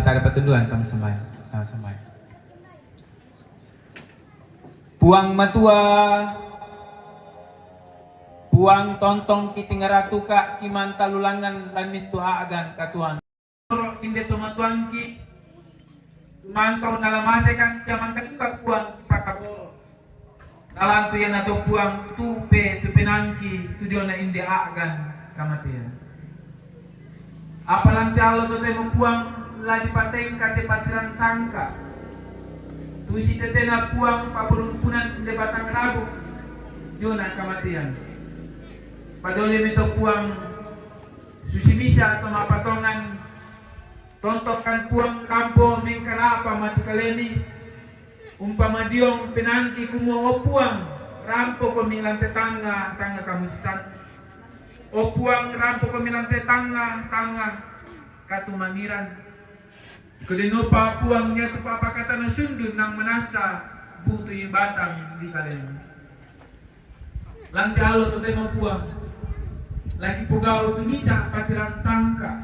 kita dapat tunduan sama-sama. Puang matua, puang tontong kitingaratu ka kiman talulangan lamit tu aagan katuan. Inde tumatuan ki mantau nalamase kan siaman kakuka puang pakaboro. Nalan tu yang atau puang tupe nangki tu dia na inde aagan kamatian. Apalan Allah tu temu puang la dipateng kate patiran sangka. Tuisi tetena puang papurumpunan de batang rabu yuna kamatian. Padole mito puang susimisa atau mapatongan tontokan puang kampo mengkarapa mati kaleni umpama diong penangki kumuo puang rampo pemilan tetangga kamusitan o puang rampo pemilan tetangga katumangiran. Kulino pa puangnya tu papakata na sundun nang manasa buto yung batang di kalen. Langkalo to tema puang. Lagi pugaw tu nita patiran tangka.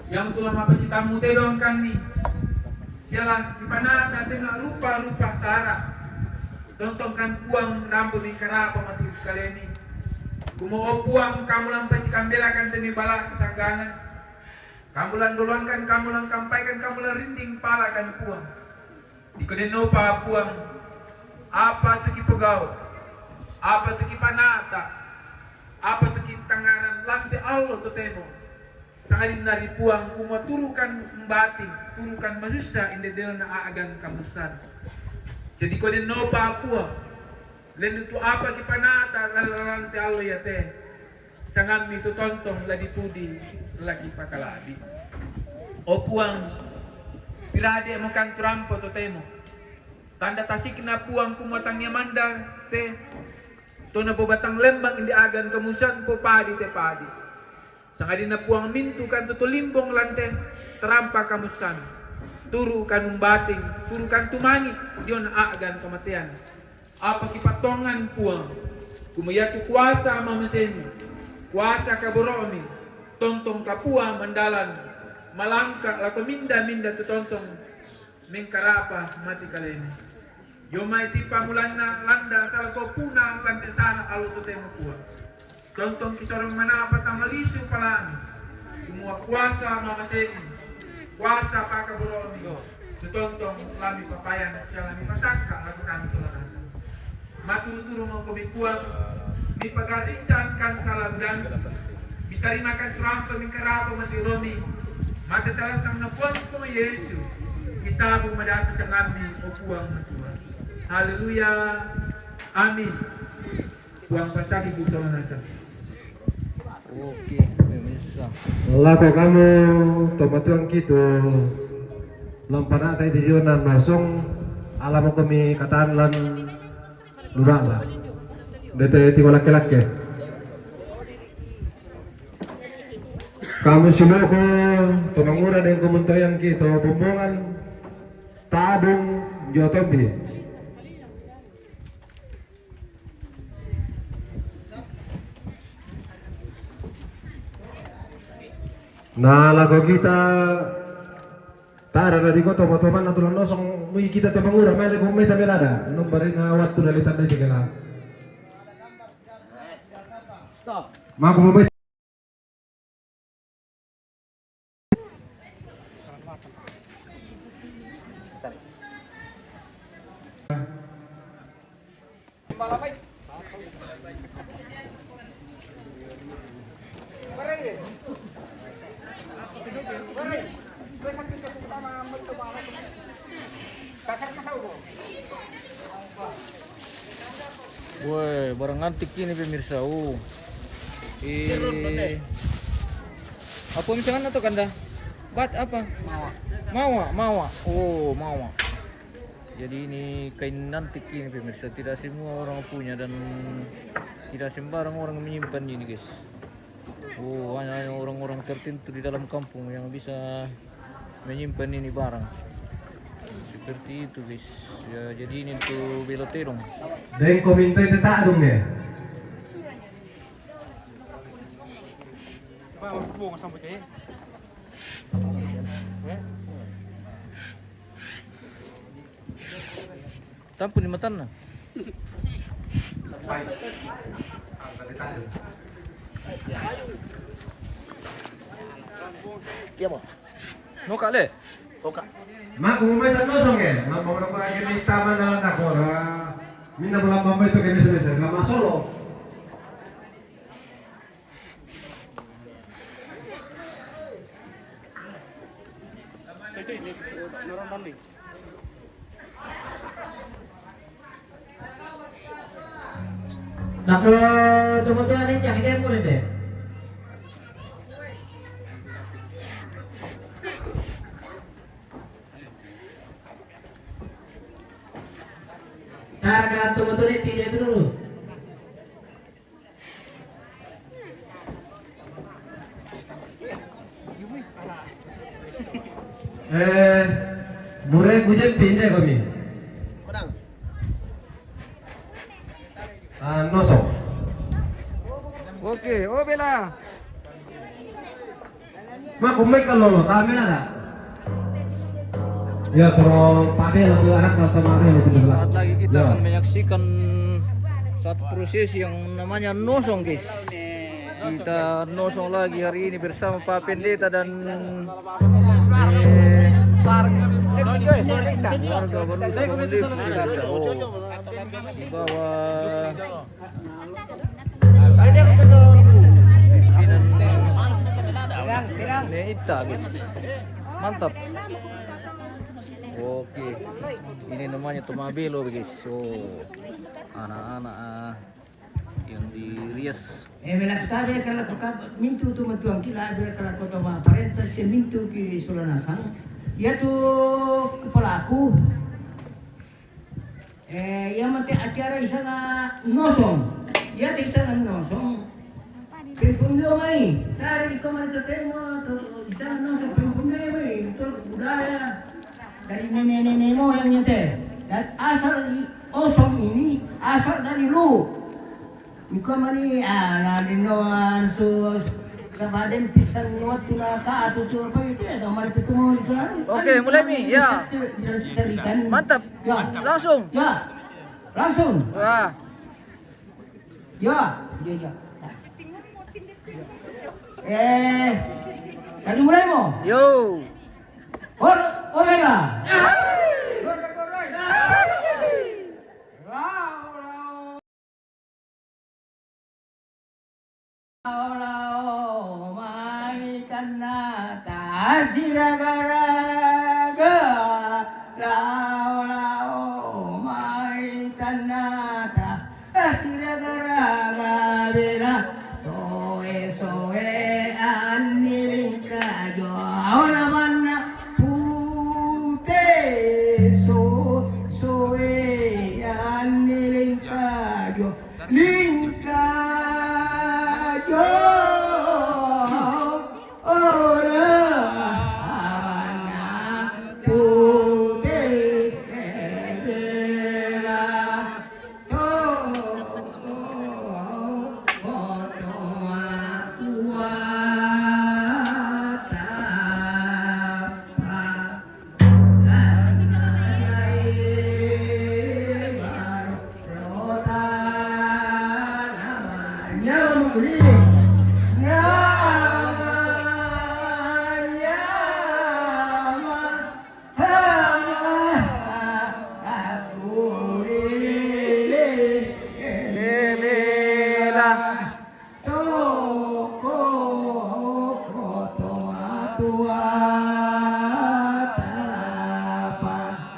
Yang tulang mapasitamu tedong kan ni. Jalan di panata tena lupa tara. Tontongkan puang rambo ni karapa mati kalen ni. Kumuo puang kamu lang pasikandela kan teni bala kesanggangan. Kamu lang duluangkan, kamu lang kampaikan, kamu lang rinding pala kan puang. Di kodeno pa puang. Apa tu kipugaw? Apa tu kipanata? Apa tu kitanganan? Lanti Allah tu temo. Sangalin nari puang kumaturukan mbating, turukan manusia inde dena na aagan kamusan. Jadi kodeno pa puang. Lendo tu apa kipanata lanti Allah ya te. Sangat itu tontong lagi pudi lagi pakaladi. O puang pirade makan turampo to temo. Tanda tasik na puang kumatangnya mandang te. To na bobatang lembang indi agan kamusan po padi te padi. Sangadin na puang mintu kan tutulimbong lante terampa kamusan. Turu kan umbating, turu kan tumangi dion agan kematian. Apa kipatongan puang? Kumayatu kuasa mamateni. Kuasa kaboromi, tontong kapua mandalan, malangka laku minda tu tontong mengkarapa mati kaleni. Yomai tipa mulana landa kalau kau puna landa sana alu tu temu kuah. Tontong kisorong mana apa tamalisu palami. Semua kuasa mamateni, kuasa pakaboromi. Tu tontong lami papayan, jalami pasaka laku kami tulakan. Maturu-turu mau kuah. Dipagalinkan kan kalabdan ditarimakan turampa mingkarapo masih romi mata talang na puang ko Yesus kita po madati kang namin o puang na Tuhan. Haleluya, amin. Puang pasagi buto na natin. Oke, bisa. Lako kamu tomatuang kito lampana tayo di na masong alam mo kami kataan lan lubala. Dito yung laki-laki. Kamu sinoko tumangura din kumuntoyan kito bumbungan tabong jotobi. Nalago kita tara na di ko toman na tulong nosong muy kita tumangura may kung may tabelada nung bari na wat tunalitan na tigala. Stop. Mga kumabay. Woi, barang antik ini pemirsa. Apa misalkan atau kanda? Bat apa? Mawa. Oh, mawa. Jadi ini kain antik ini pemirsa. Tidak semua orang punya dan tidak sembarang orang menyimpan ini, guys. Oh, hanya orang-orang tertentu di dalam kampung yang bisa menyimpan ini barang. Seperti itu, guys. Ya, jadi ini untuk beloterong. Dan komentar itu tak dong ya. Tampun di mata na. Iya mo. No kale. Oka. Ma kung may tanosong eh, na mga ko lagi ni tama na ako na minna mo lang mamay to kini sa na masolo. Nako tumutuan ni cang dia pun deh. Harga tumutuan ni tidak dulu. Mure kujen pindah kami. Menang. Nosong. Oke, oh bela. Ma kung may kalolo, tama na na. Ya, pero pakai lagi anak atau mana itu dulu. Saat lagi kita Ya. akan menyaksikan satu proses yang namanya nosong guys. Kita nosong lagi hari ini bersama Pak Pendeta dan warga Banusa Mandip Indonesia. Oh, di bawah pimpinan Neita guys. Mantap. Oke, ini namanya Tomabelo guys. Oh, anak-anak yang dirias. Mela putade kalau mintu tu matuang kila bila kalau kota ma parenta si mintu ki sulanasang. Ya tu kepala aku. Yang mati acara isang nosong. Ya isang nosong. Pimpumyo mai. Tari di kamar itu temo isang nosong pimpumyo mai. Betul budaya dari nenek-nenek moyang nyetel. Dan asal osong ini asal dari lu. Ikaw mani na dinoan sus sa baden pisan waktu na ka ato to pa ito ada mari ketemu itu Oke, mulai Mi. Ya. Mantap. Ya, Langsung. ya. Langsung. Wah. Ya, ya. Tadi mulai mo. Yo. Omega. Lao mai tanah tasiragaraga lao mai tanah tasiragaraga bela soe aniling kajo ahora mana pute soe aniling kajo lingkajo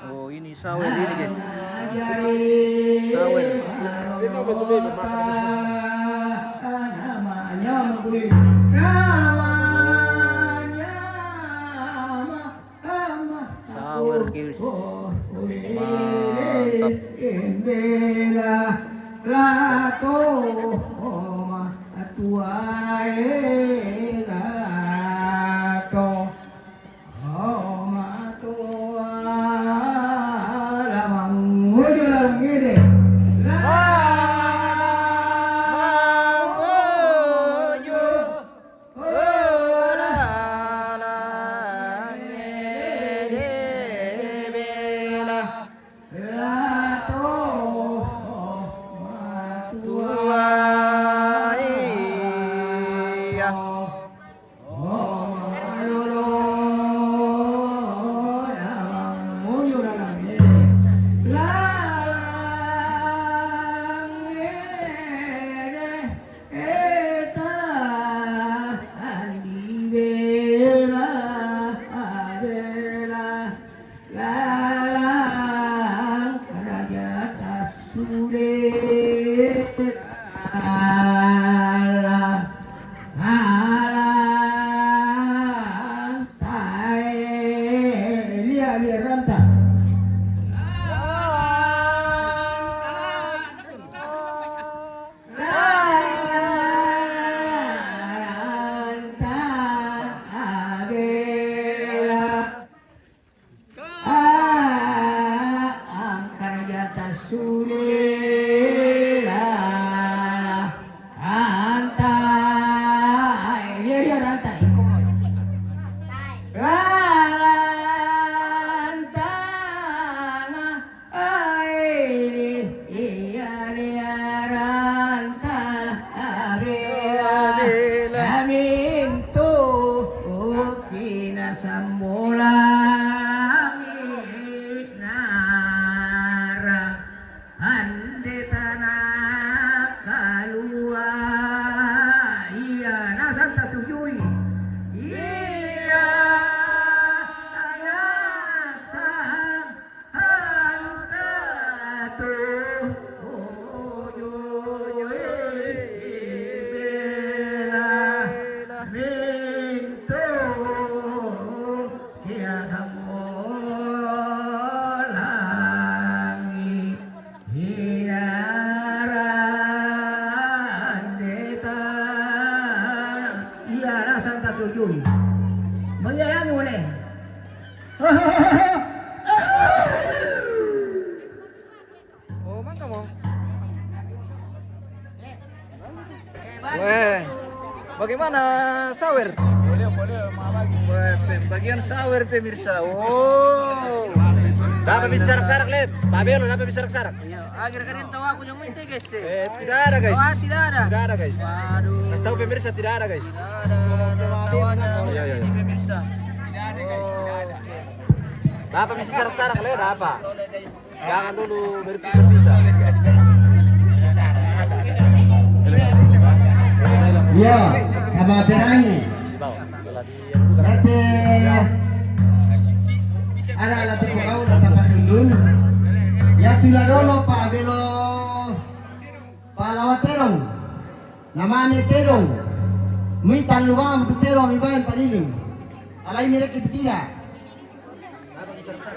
Oh, ini sawer ini guys. Sawer. Sawer guys. iya ranta. Oh, mana kamu? Weh, bagaimana sawer? Boleh, mau bagi. Weh, bagian sawer pemirsa. Oh. Dapat bisa sarak-sarak, Lep. Pabelo dapat bisa sarak-sarak. Iya, akhir kalian tahu aku yang minta guys. Tidak ada, guys. Oh, tidak ada. Tidak ada, guys. Waduh. Kasih tahu pemirsa tidak ada, guys. Tidak ada. Iya, iya. Ini pemirsa. Tidak ada guys, tidak ada. Dapat bisa sarak-sarak, Lep. Apa? Jangan dulu berpisah-pisah. Iya, sama perangi. Nanti ada alat kau dapat dulu. Ya tula dulu Pak Belo Palawat terong. Namanya terong. Minta luang untuk terong ibain paliling. Alai mirip tidak.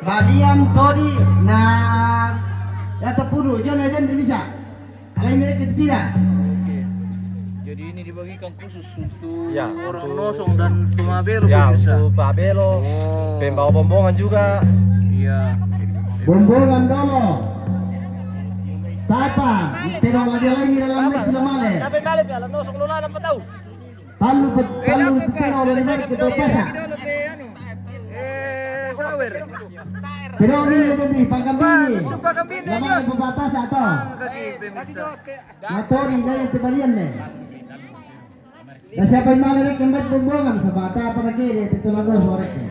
Balian todi na ya tepuru jangan bisa. Alai mirip tidak. Jadi ini dibagikan khusus untuk Ya, orang untuk- nosong dan tumabelo Ya, pemirsa. untuk Pabelo, Oh. pembawa bombongan juga. Iya. Bombongan dulu. Siapa? Terong ada lagi dalam negeri male. Tapi balik ya, nosong lula apa tahu? Palu terong dari negeri kita pesa. Sawer. Terong ini jadi pagambini. Supa kambing Lama Jos. pembatas atau? Kaki pemirsa. Motori dari tebalian nih. Dan siapa yang malah kembali bombongan sabata apa lagi dia titulan dos orangnya.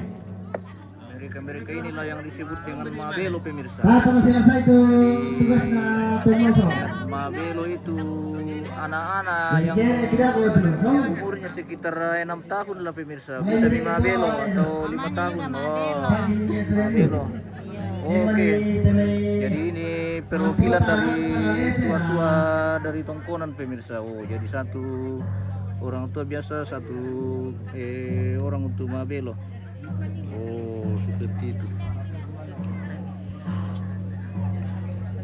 Mereka inilah yang disebut dengan mabelo pemirsa. Apa masih selesai itu tugasnya penyoso? Mabelo itu anak-anak yang Tidak boleh tuh. umurnya sekitar 6 tahun lah pemirsa. Bisa di mabelo atau 5 tahun. Oh, mabelo. Oke. Jadi ini perwakilan dari tua-tua dari tongkonan pemirsa. Oh, jadi satu orang tua biasa, satu orang untuk mabelo. Oh, seperti itu.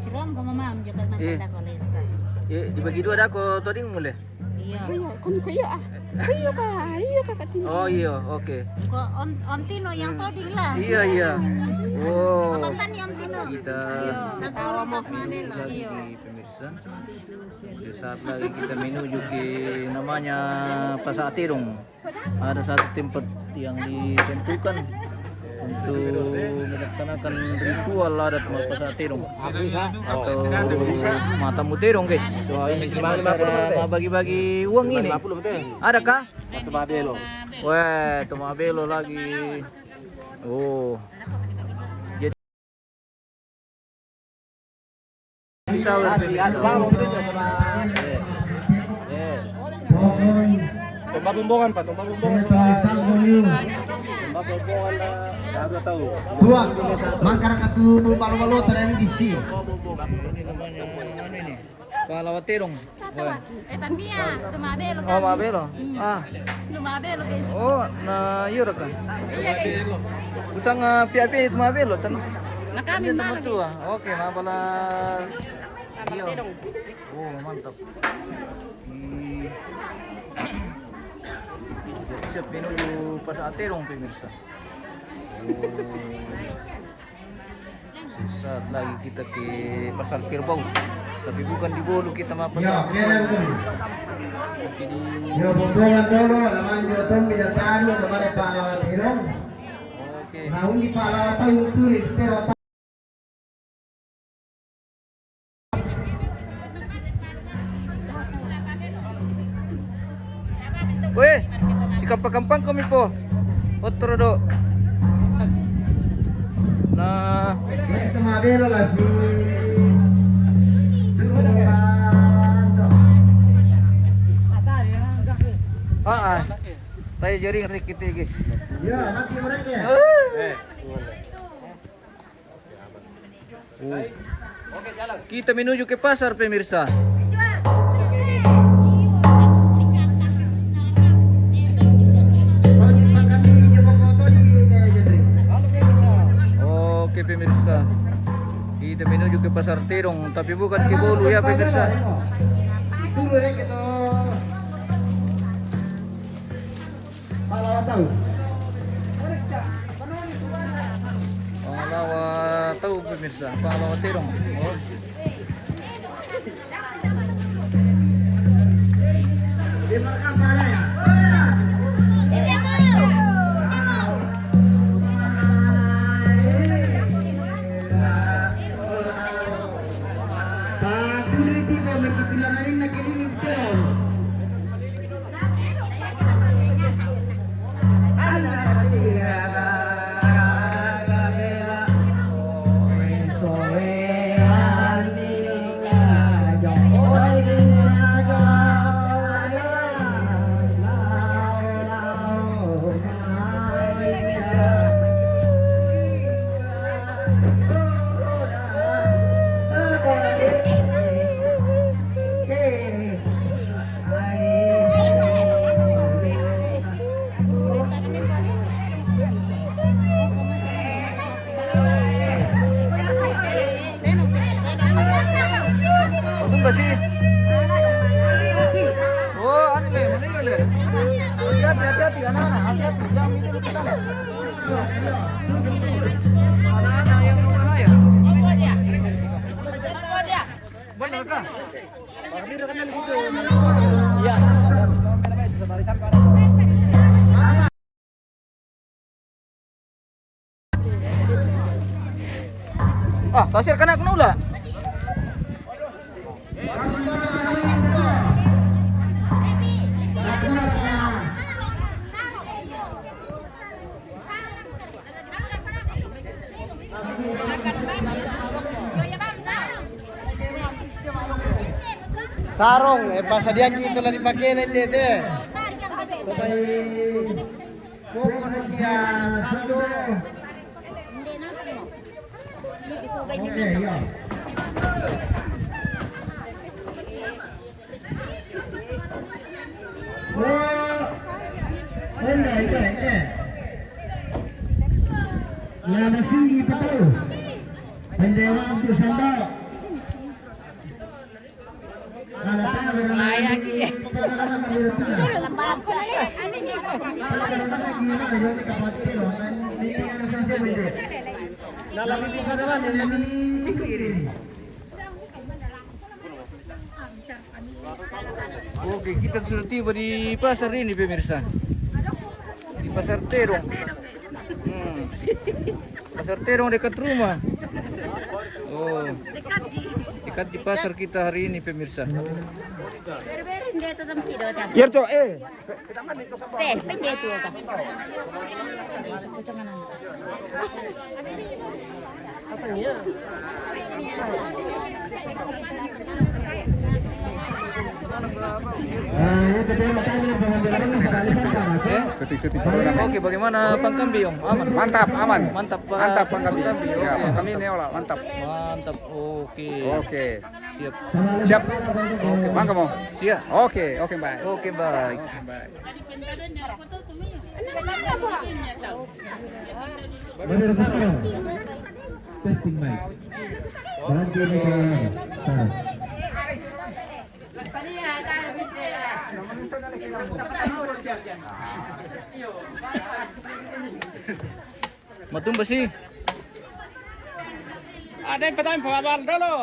Rom ko mamam juga maganda ko lesa. Dibagi dua dah kau toding mulai. Iya. Oh iya, oke. Ko Om Tino yang toding lah. Iya iya. Oh. Kapan ni Om Tino? Kita Satu orang satu Manila. Iya. lagi pemirsa. Sesaat lagi kita menuju ke namanya Pasar Terong. Ada satu tempat yang ditentukan untuk melaksanakan ritual adat Pasar Terong atau matamu terong guys. Wah ini sebenarnya bagi-bagi uang ini. 50 betul. Adakah? Satu Pabelo. Wah, tumabelo lagi. Oh. Jadi sawer Tomba bombongan Pak, tomba bombongan Tomba bombongan lah, tahu. Dua, mangkar katu balu-balu terang di sini. ini namanya ini nih. Palawaterong. Bueno. También, tumabelo. Oh, mabelo. Ah. Tumabelo, guys. Oh, na yura ka. Iya, guys. Usang piapi tumabelo tanong. Nakami Ano malo, tua? guys. Oke, mabala. Iyo. Palawaterong. Oh, mantap. Siap menuju Pasar Aterong pemirsa. Oh. Sesaat lagi kita ke Pasar Kerbau. Tapi bukan di Bolu kita mah Ya, pasar. kailan ko. Tapi di Yo, bumbungan dulu, naman yun binatano, naman ay palawatirong. Oke. Nah, hindi palawat yung tulis, pero Weh, si kampang kami po. Otro do. Nah, ito mabelo lah si... Tayo jaring rikit guys. Ya, nanti mereka. Kita menuju ke pasar pemirsa. Oke pemirsa, kita menuju ke Pasar Terong, tapi bukan ke Bolu ya pemirsa. Dulu ya kita. Palawat tahu. Pangalawa tahu pemirsa, Pangalawa Terong. Oh. Di mana mana ya? Untung gak sih? Oh, anu le, meninggal le. Hati-hati anak-anak, hati-hati, jangan mikir ke sana. Anak-anak yang berbahaya. Benar kah? Iya. Ah, tasir kan aku nula. Sarong, pasadian gitu lah dipakai nanti deh. Bapak pokok siya saldo. Hindi na mo. Itubay Oke, niyo. ya. Oh, ini. Nama sini tahu. Bendera untuk sandal. Solo lambab ko. Ano niya? Dalam ibu karawan yang lebih singkir. Oke, kita sudah tiba di pasar ini pemirsa. Di Pasar Terong. Pasar Terong dekat rumah. Oh, dekat di pasar kita hari ini pemirsa. Pero hindi ito tam sido tam. Yerto, Teh, pwede ito ito. Oke, bagaimana Pangkambi Om? Aman. Mantap, aman. Mantap, Mantap Pangkambi. Pangkambi. Ya, Oke. Pangkambi ini olah, mantap. Mantap. Oke. Oke. Siap. Siap. Oke, bangga mau. Siap. Oke, baik. Oke, baik. Pemirsa, testing mic. Bantu mereka. Matumba sih. Ada yang petang bawal dulu.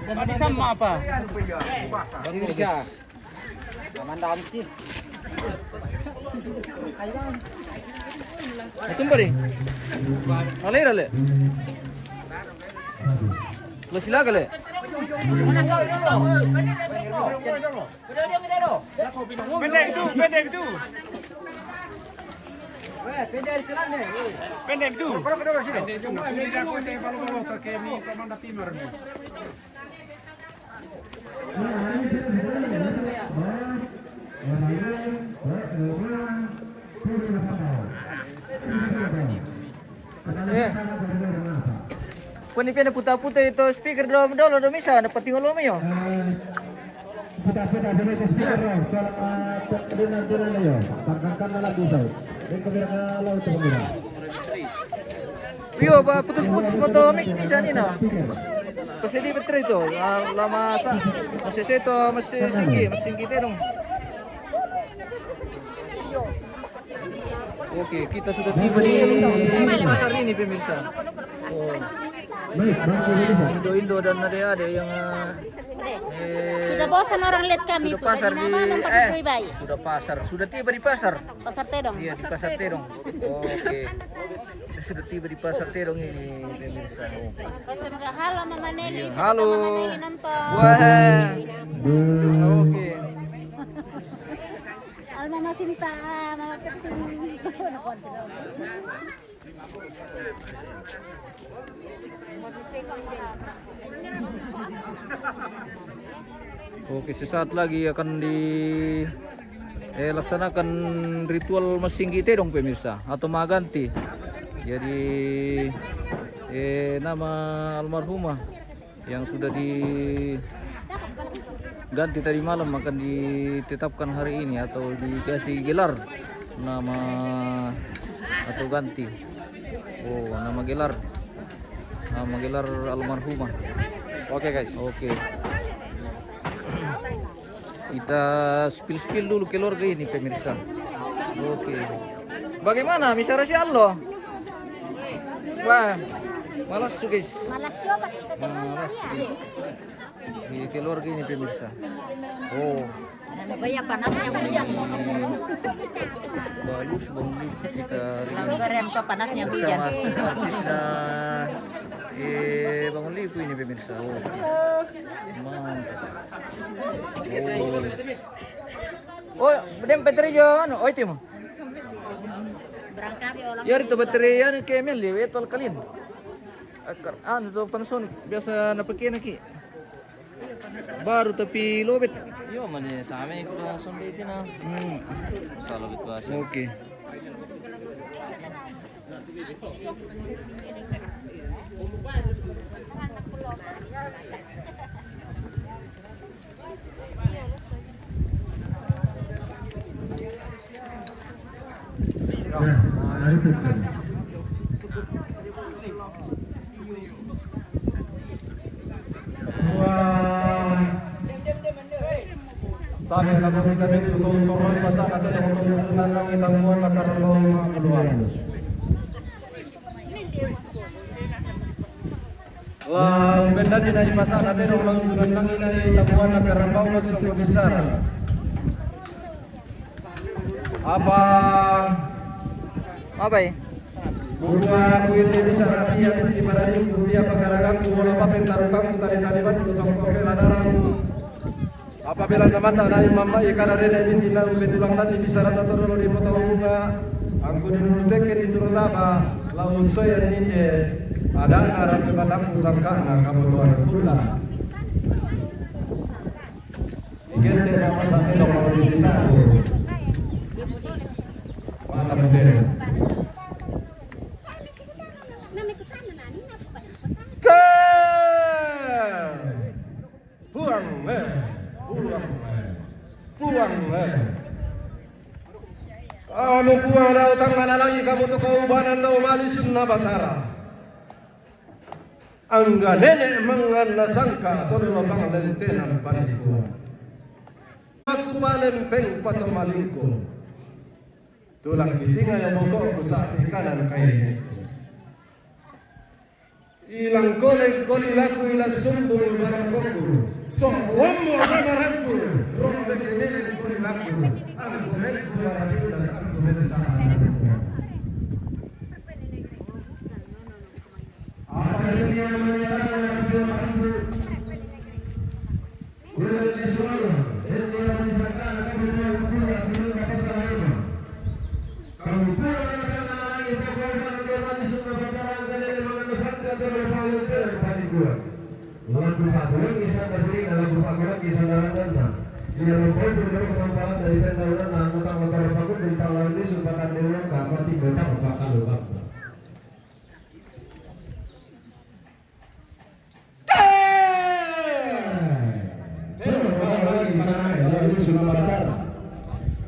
Tadi sama apa? Indonesia. Matumba deh. Alera le. Lo sila kale. Pendek itu. Pendek itu. Penipian puta-puta itu speaker dolo do misa na pati ngolo mayo. Kita boleh speaker soal kedunan na yo. Pagkakan na lang dito. Then kami nakalaw ito kamera. Pio ba putus-putus mo to mic misa ni na. Kasi di betre itu lama sa masih seto masih singgi terong. Oke, kita sudah tiba di pasar ini pemirsa. Oh. Indo-Indo dan ada yang Sudah bosan orang lihat kami sudah itu. pasar Dari di nama memperkui bayi. sudah pasar, sudah tiba di pasar. Pasar Tedong. Iya, di pasar Terong. Oke. Sudah tiba di pasar Terong ini pemirsa. Oh. Semoga halo Mama Neli. Iya, Siapa halo. tahu Mama Neli nonton. Wah. Oke. Halo Mama Sinta, Mama Keting. Oke, sesaat lagi akan laksanakan ritual Masinggi Terong pemirsa atau Maganti. Jadi nama almarhumah yang sudah diganti tadi malam akan ditetapkan hari ini atau dikasih gelar nama atau ganti. Oh, nama gelar almarhumah. Oke, guys. Oke. Kita spill dulu keluarga ini pemirsa. Oke. Bagaimana misara si Allah? Wah, malas guys. Malas siapa kita Malas. Di keluarga ini pemirsa. Oh, Nagaya panasnya hujan. bagus bangun kita Langgaran ke panasnya hujan. bersama artisnya Bangun Lipu ini pemirsa. Oh, mantap. Oh, bedem baterai jo ano, oi timo. Berangkat ya orang. Yari to baterai yan kemel liwet tol kalin. Akar to Panasonic biasa napakai naki. Baru tapi lobet. Yo, mana sa amin ko lang sundi din na. Sa lobit ba siya? Oke. Hari itu. Tayo na kami kami tuturuan pa sa natin ang tutunan ng itanguan at karalaw mga keluar. Benda din ay masa natin ang tutunan ng itanguan at karalaw mas ang kabisar. Apa ya? Gua kuin di bisa rapi ya di mana di kuliah pagaragan kuola pa pentarukang tali taliban usang kopeladaran. Apabila naman na mama ikan ada na binti na betulang dan di bisaran atau lo di potong bunga angku di nuruteken di turutaba lau soyan ninde ada arab di batang sangka kamu tuan pula igente nama sate nomor di desa malam berdiri utang manalangi kamu to kaubanan daw malisun na batara. Angga nenek mengana sangka to lobang lentenan panikuan. Aku palempeng pato malingko. Tulang kitinga yang bokok sa kanan kain. Ilang koleng laku ila sumbung barakoko. So wamo barakoko. Rombe kenele koleng laku. Ang koleng barakoko dan ang koleng sa. Apa yang dia menyatakan aku ulah sesuatu dia misalkan aku punya pasal ini kamu pulang lagi pokoknya dia semua pacaran dan memang sangka dari volunteer pada gua lagu pakulan bisa berdiri lagu pakulan bisa darahnya dia lempar dulu ketempalan dari pendahuluan anggota motor pakut bintang lalu sumpatan dewa kamar tiga tahun bakal lupa.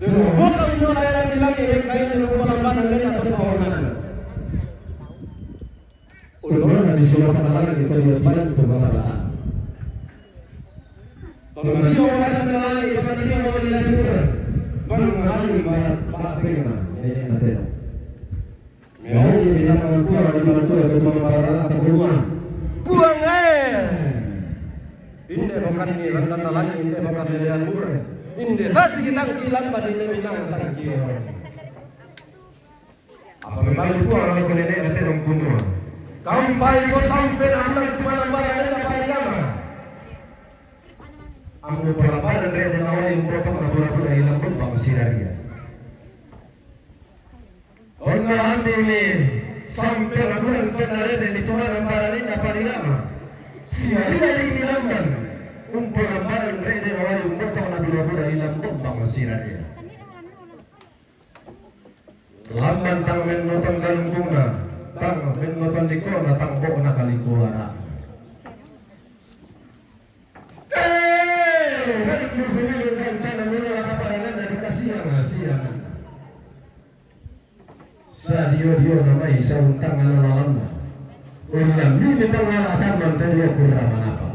Bukan mulai dari lagi kain yang pelambatan dan atau pewangan. Ulun di sebelah katalan itu dia tidak itu pelambatan. Pembantu orang lain seperti dia mau dilakukan. Mengalami barat pengen. Ini nanti. Mau dia mampu dibantu untuk memperoleh atau rumah. Buang Inde bukan ini rendah lagi inde bukan dilihat murah. Inde pasti kita kilang pada ini minang tangki. Apa memang itu orang kelene nanti rongkuno. Kampai ko sampai anak kemana-mana dan apa lama. Ambo pelabaran dari nawai umroh pura-pura hilang pun bang siraria. Orang ande ini sampai ragunan kenare dan itu orang barani dapat lama. Siaria ini lamban. Umpul lambaran rede nawai umroh pura-pura hilang pun bang siraria. Lamban tang menoton kalungkuna, tang menoton dikona, tang bok na kalikuara. Balik menghubungkan tanah menolak kepadangan dan dikasih yang Sadio namai sauntang anak-anak. Ulang ini pengalatan mantan dia kurang apa.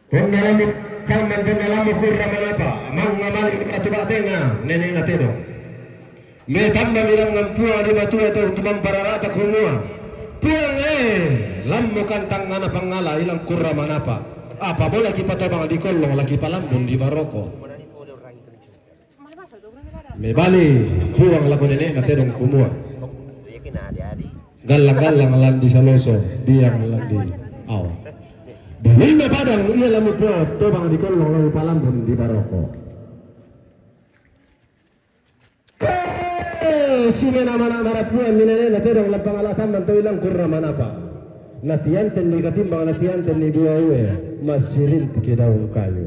Pengalami kaman pengalami kurang apa. Mang ngamali batu batena nenek natero. Me tamba bilang ngampua di batu itu tumang pararata kumua. Puang lammu kantang ngana pangala ilang kurang apa. Apa boleh kita tabang di kolong lagi palambun di Maroko. Me bali puang lagu nenek natero kumua. Galang-galang landi saloso biang landi aw. Bumi padang iya lamu puang tabang di kolong lagi palambun di Maroko. Sini nama-nama marapuan minane naterong lapang alatan manto ilang kurang manapa. Natianten ni katimbang natianten ni dua uwe masirin tikidaw kayo.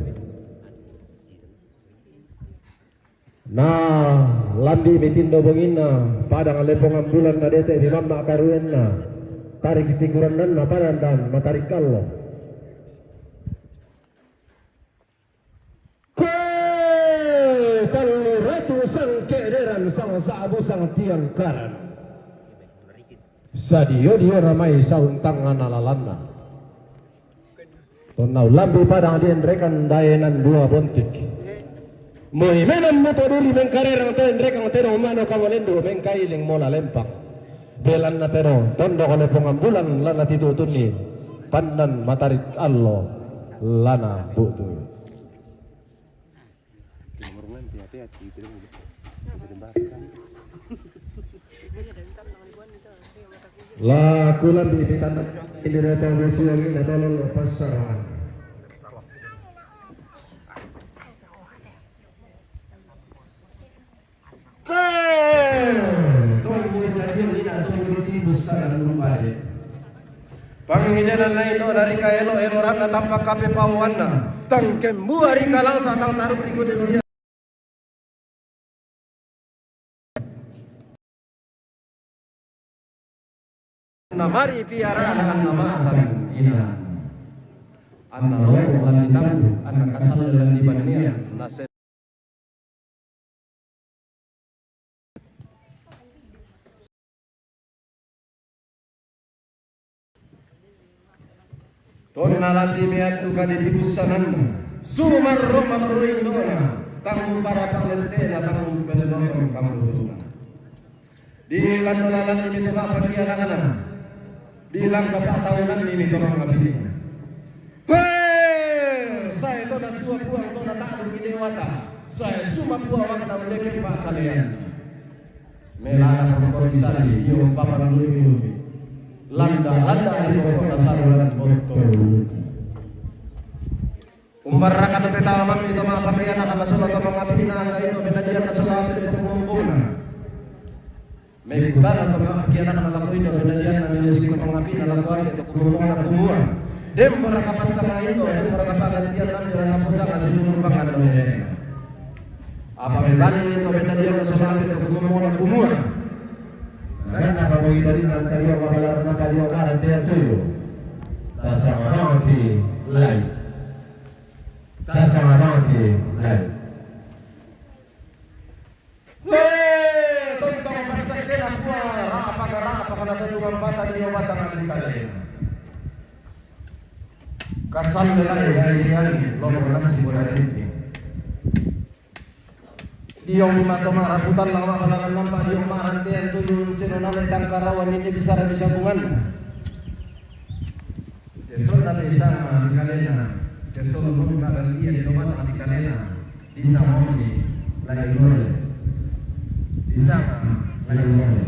Nah, landi mitindo bongina padang lepong ambulan na dete di mama karuyan na tarik tikuran na parandan matarik kallo. Sang kederan sang sabu sang tiang karan sadio ramai sauntang analalana tonau lambi padang dien rekan dayenan dua bontik mohimenan motoduli mengkarerang ten rekan tero mano kawalendo mengkailing mola lempang belan na tero tondo kone pengambulan lana titutuni pandan matarik allo lana butu. La kulan di tanah ini datang besi lagi datang pasaran. Panghijanan na ito dari kaelo eloran na tampak kape pauan na tangkembu hari kalang sa tang taruh berikut dunia. Namari piara dengan nama ina. Anak lo lan ditambut, anak asal dan dibandingkan. Tonalati miat tuka di busanan sumar romar roindona tanggung para pengertian tanggung penonton kamu tuna di landolan ini tuka pergi anak-anak di langkah tahunan ini tuka ngabdi saya itu dah suap buang itu dah tak begini wata saya suap buang waktu dah mendekati pak kalian melaka kau di sana yo papa dulu landa di kota sarulan botol umbar rakat pertama itu mah paprian akan masuk atau mengapi nangga itu benda dia nasalah itu mengumpulna mekutan atau mengapian akan lakukan itu benda dia namanya si mengapi lakukan itu kumpulan kumpulan dem mereka pasang itu dem mereka gantian nam jalan pusat kasih seluruh bahkan apa membani itu benda dia nasalah itu kumpulan kumpulan kan apa bagi tadi nanti dia wabalar nanti dia wabalar dia tuh dasar orang di lain dasar orang di lain tontong pasaknya apa apa kena tujuh mambatan dia matang di kalian kasam lelai dari hari lomba nasi boleh ini dia lima toma raputan lama kalaran nampak dia mahan dia tujuh sinonan datang karawan ini bisa bungan Yesus dari sana di kalian Yesus membuka dia di tempat di kalian di sana lagi boleh di sana lagi boleh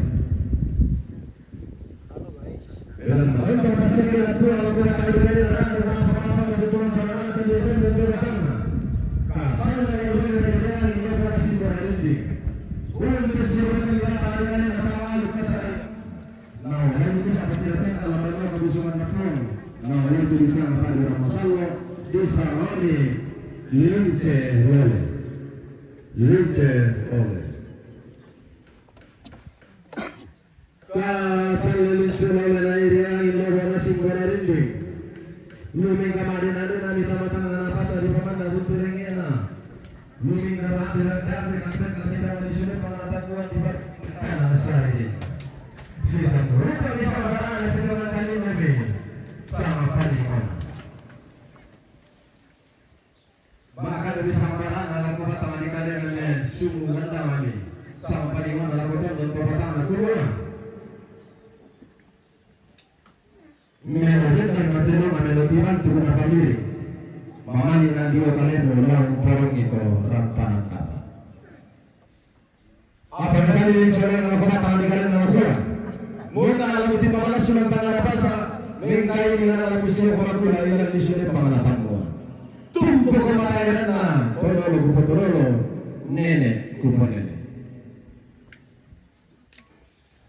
untuk pasangnya aku lakukan kali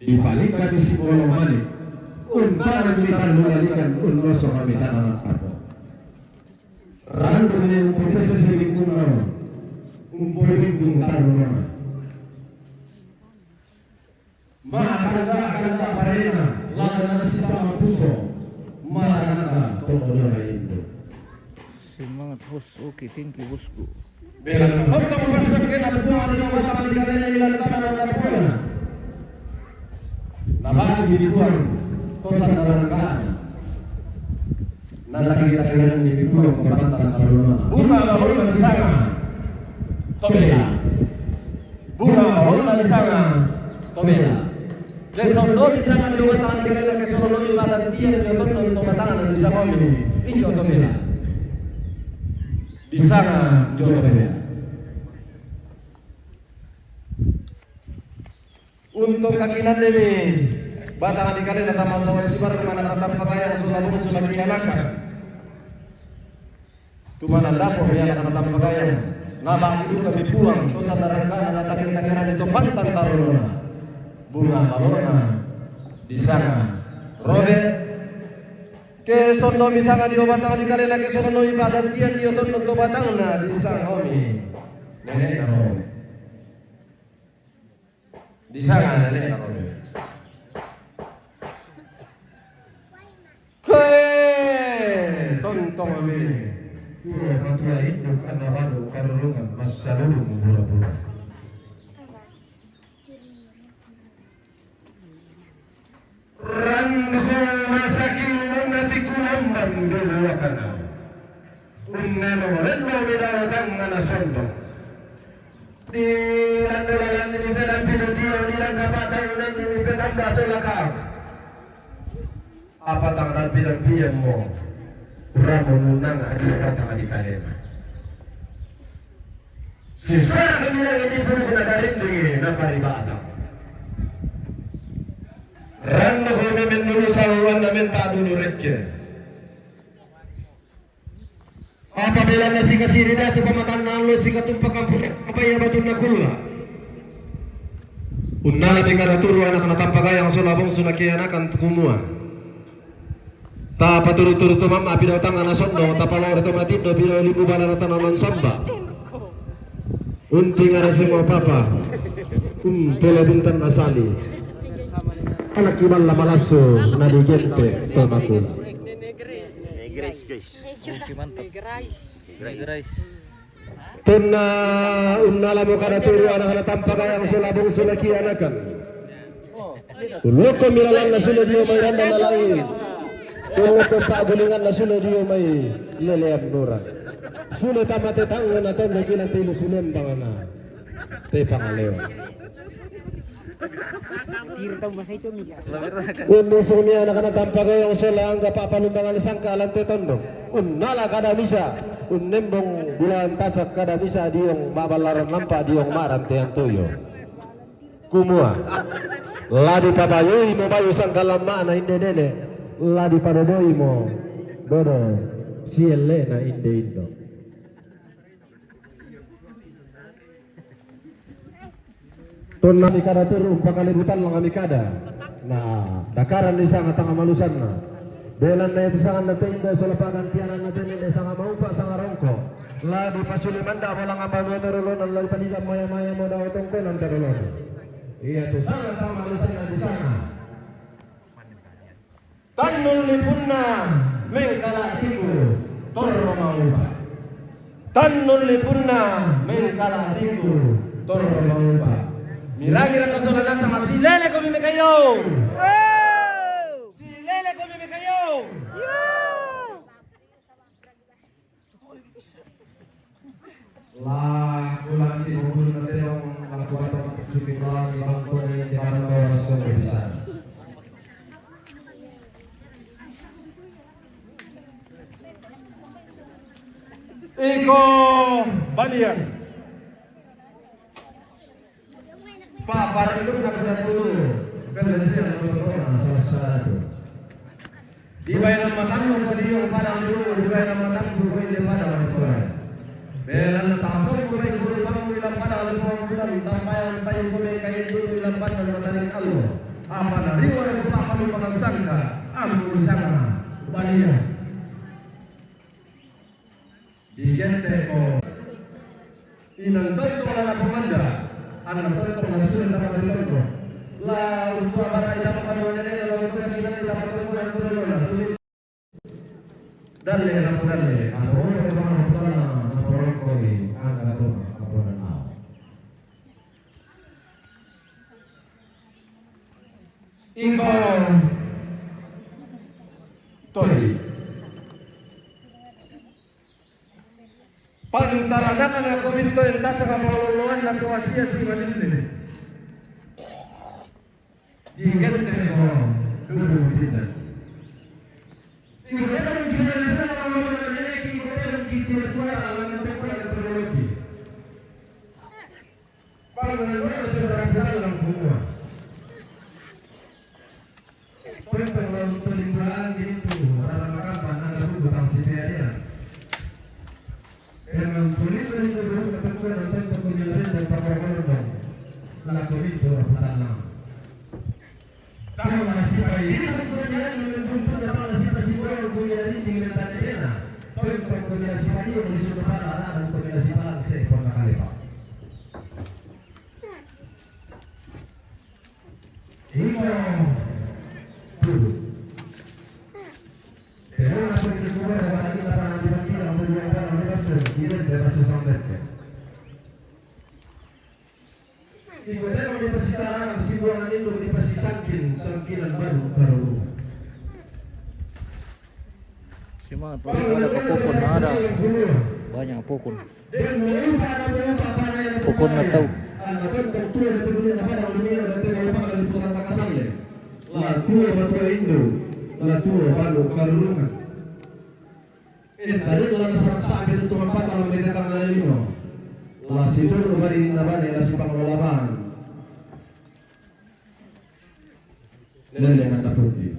dibalikan di simbolong mani untaran militan menalikan unnoso kamitan anak apa random yang putus seselingkung nama umpulingkung tarunana Makanda parena lana sesama puso maranaga tolong Indo. Semangat bos, oke, thank you bosku. Belang untuk mempersiapkan aluan yang matang di kalian ilan tanah dan pulang. Nalagi dibuang tosan dalam kahani. Nalagi kalian dibuang ke pantan alunana. Bunga bahulna di sana. Tobela. Bunga bahulna di sana. Tobela. Lesondo di sana di tangan kalian ke solo di badan dia di otot untuk batangan di sana ini. Ini Tobela. Di sana Tobela. Untuk kakinan ini batangan ikan ini datang masuk sibar mana datang pakaian sulabung sulaki anakan tu mana dapur yang datang pakaian nabang itu kami buang susah darangkan datang kakinan itu pantan taruna bunga balona di sana Robert ke sondo misalnya di batangan ikan ini ke sondo ibadat tian di otot untuk batangan di sana homi nenek Robert di sana nenek Robert. Tontong kami Tura patua induk anabado karulungan masalulung mula-mula Ranho masakin nati kulamban dulu nandolan ni pedang pido dia di langkah patang nanti ni pedang batu lakau. Apa tangan pedang pian mo? Kurang menunang adi patang adi kalena. Sisa kami lagi di pun kena darin dengan napari batang. Rang ko men nulu sawan namen ta dulu rekke. Apabila nasi kasih dah tu pematan nalu si katumpa kampung apa ya batu nakulla. Unnala bikara turu anak na tampagayang sulabong sunakianakan tukumua. Ta paturu-turu tu mama pidaw tangan na sondo ta palawar tu matindo pidaw libu bala na tananon samba. Unting ara semua papa. Pela bintan nasali. Anak ibal la malaso na digente sa makula. Oke, mantap. Guys. Tunna unnala mo kada turu anak tampagayang sulabong sunakianakan. Uloko milalan na sila diyo may randa na langit. Uloko paagulingan na sila diyo may leleab nuran. Sulit amat tangan na tondo kilang tilo sulen bangana. Te pangalewa. Uno sumia anak tampagayang sulangga papalumbangan sangkalan te tondo. Unnala kada misa. Unnembong bulan tasak kada misa diong babalaran lampa diong maran te tuyo. Kumua. Ladi pabayoi mo bayo sangkalan mana inde nene. Ladi padodoi mo dodo sielle na inde indo. Ton nami kada turu pakalibutan lang kami kada. Nah, dakaran di sangat tanga malusan na. Belan na ito sangat natin indo sa lapagan tiyanan natin ini sangat maupa sangat rongko. Ladi pasuliman da walang amaluan na rolon ang lalpaligan maya-maya mo daw itong konan ka rolon. Iya tu sangat tanga malusan na di sana. Tanul lipunna mengkalatiku torro maupa. Tanul lipunna mengkalatiku torro maupa. Mira kasola sama si lele ko mi kayo. Si lele ko mi kayo. La kulang di bulu nanti yang lakukan cuci bola di bangku di mana semua bisa. Iko balian. Pak, para itu nak kena dulu. Pelesian berkorban sesuatu. Di bayan matan lo dia pada dulu, di bayan matan dulu dia pada berkorban. Belan tasawuf ko bay guru pang bilang pada alam mo bilang tampayan tayo ko may kayo dulu bilang pada mataling alo. Apa na riwa ko pa kami makasangka. Amun sana baliya. Digente ko. Inang tonto na pamanda. Anak tonto na sunod na pamanda. La urtua baray dapat kanuan ini lalu kita kita dapat kanuan turun. Dale dale. Ako Iko Tori Pantaranakan ako minto yung tasa ka maululuan na kuwasiya si Malinde Digente ko Tubo kita Iko yung ginalisa na mga mananaki Iko yung kitirkuara Alam na tempo na tulogi Pangalan na turang-turang lang bunga Perintah lalu pelimbahan gitu, orang kapan asal butang siberia. Dengan kulit itu dulu ketentuan tentang penjelasan dan perkembangan. Lalu itu pertanyaan. Kalau masih baik, sebenarnya menentukan apa masih tersimpan kemudian dengan tanda. Tentang kombinasi tadi yang disuruh para dan kombinasi para seekor kali pak. Ini Pero una película de la vida para divertir a un lugar para universo y de la sesión de Y cuando universitas si buang itu universitas sangkinan baru. Semangat ada pokok ada banyak pokok. Pokok nggak tahu. atau tua nanti boleh apa yang dunia nanti kalau apa ada di pusat kasar le. Lah tua betul Indo, lah tua baru karulungan. Tadi lah nasaksa itu tuh empat alam beda tanggal lima. Lah situ rumah di nabane lah si pengelolaan. Lele nanda putih.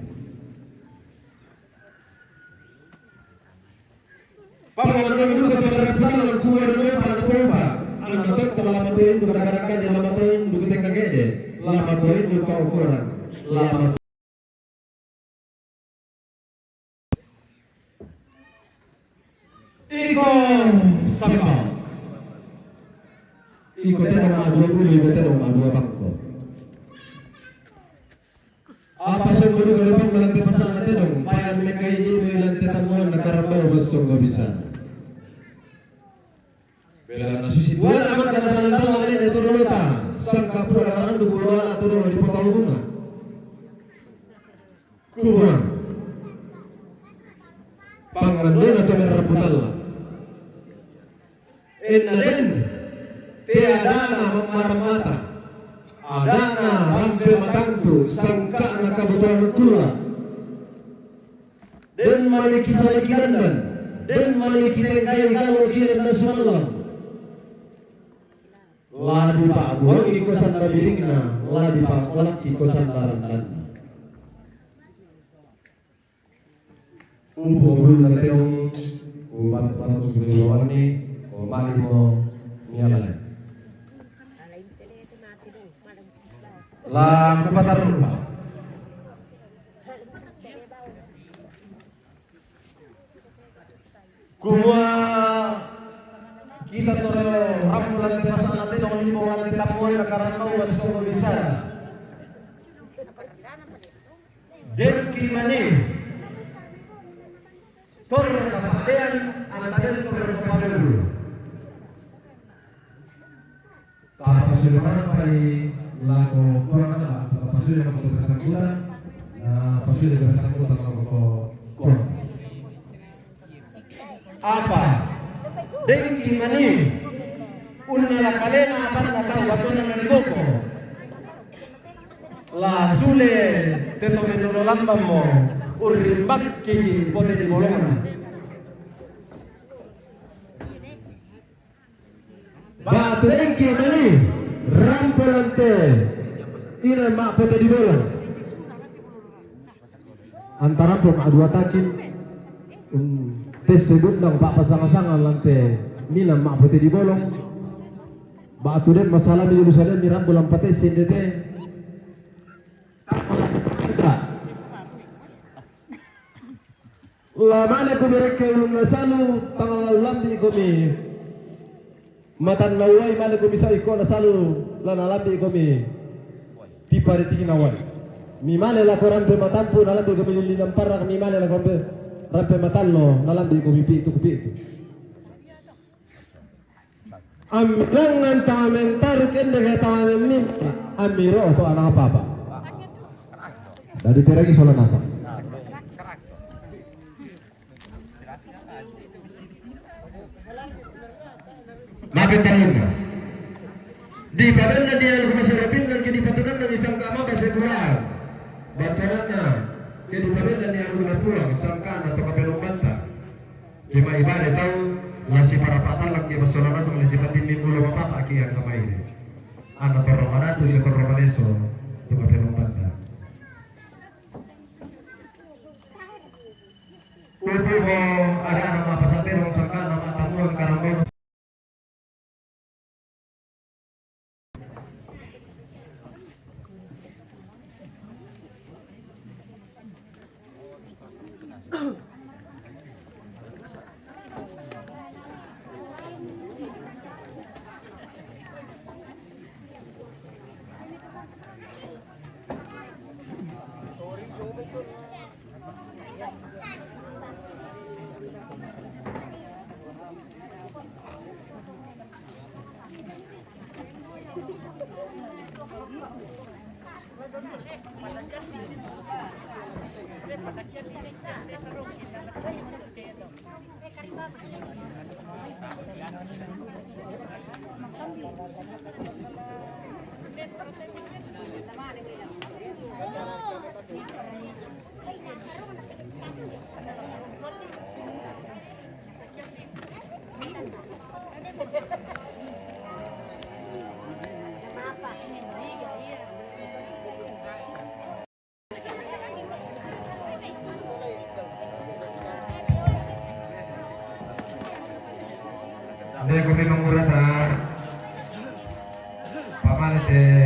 Pangalan itu kepada reputan lang kuwa dulu pada pompa. Ang natot kalamatuin do kadang-kadang di lamatuin do kita kagede. Lamatuin do kaukuran. Lamat. Iko sambal. Iko teno madua uli teno madua bangko. Apa sungguh kalau bang melantai pasal nanti dong. Payah mereka ini melantai semua nakarambau besok nggak bisa. Bela nasusi dua aman kadang-kadang tahu ini itu dulu tak. Sangka pura kadang dulu atau dulu di potong bunga. Kurang. Pangandan atau meraputal. Inaden tiada nama maramata. Adana rampe matangtu sangka na kabutuhan kula. Den maniki salikinan den maniki tengkai kalau kirim na sumalang. Ladi pak buang ikosan labiringna, ladi pak kolak ikosan larandan. Upo belum nateong ubat para susuliwan ni, umat mo niyalan. Lah kepatar rumah. Kumua kita toro rambulan te pasal nanti dong lima orang te tapuan karena mau masuk bisa. Den kimani. Tor kapatean antara tor kapadulu. Apa sudah mana pai laku kurang ada apa sudah nak untuk bersangkutan. Apa sudah bersangkutan kalau kurang. Apa? Dengki mani unna kalena apa tahu batuna naliboko la sule teto menulo lambamo urimbakki pote di bolona batu dengki mani rampolante ina mak pote di bolon antara pun dua takin tes sedundang pak pasangan-pasangan lantai nila mak putih di bolong batu den masalah di Yerusalem miram bulan pate sendete lama le ko mereka ulum nasalu tanggal ulam di komi matan lawai male ko bisa iko nasalu lan alam di komi pipa di nawai mi male la koran be matampu nalam di komi linam parak mi male la kombe rampe matallo nalam di kupipi itu. Ambilang tamentaro kende kata min amiro atau anak apa? Dari pergi soal nasa. Maka tanunna. Di pabenna dia lu masarapin dan kini patunan dan isang kama bahasa Quran. Batanana jadi pabenna dia lu pulang sangka atau kapelong banta. Lima ibadah tahu lasi para patalak dia masolana sama lasi pandin mulu apa aki yang kamai ini. Anak peromana tu si peromaneso tu kapelong banta. Kupu ada nama pasaterong sangka nama tamuan karambol. mana te